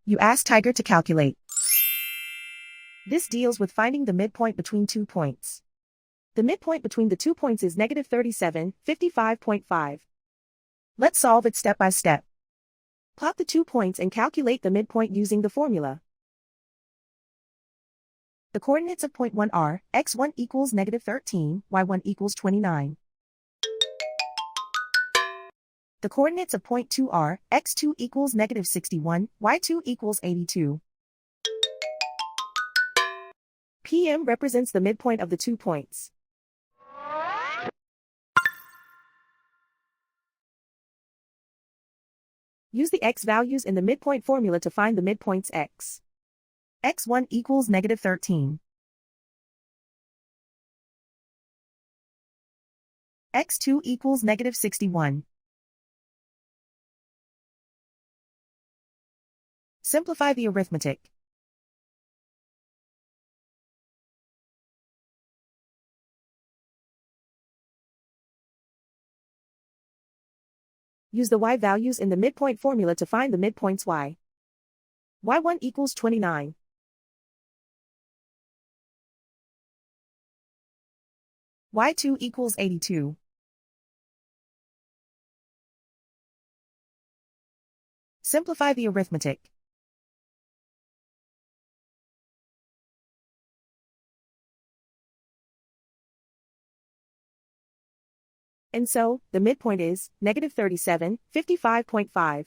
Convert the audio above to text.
You ask Tiger to calculate. This deals with finding the midpoint between 2 points. The midpoint between the 2 points is negative 37, 55.5. Let's solve it step by step. Plot the 2 points and calculate the midpoint using the formula. The coordinates of point 1 are, x1 equals negative 13, y1 equals 29. The coordinates of point 2 are, x2 equals negative 61, y2 equals 82. PM represents the midpoint of the 2 points. Use the x values in the midpoint formula to find the midpoints x. x1 equals negative 13. x2 equals negative 61. Simplify the arithmetic. Use the y values in the midpoint formula to find the midpoints y. y1 equals 29. y2 equals 82. Simplify the arithmetic. And so, the midpoint is negative 37, 55.5.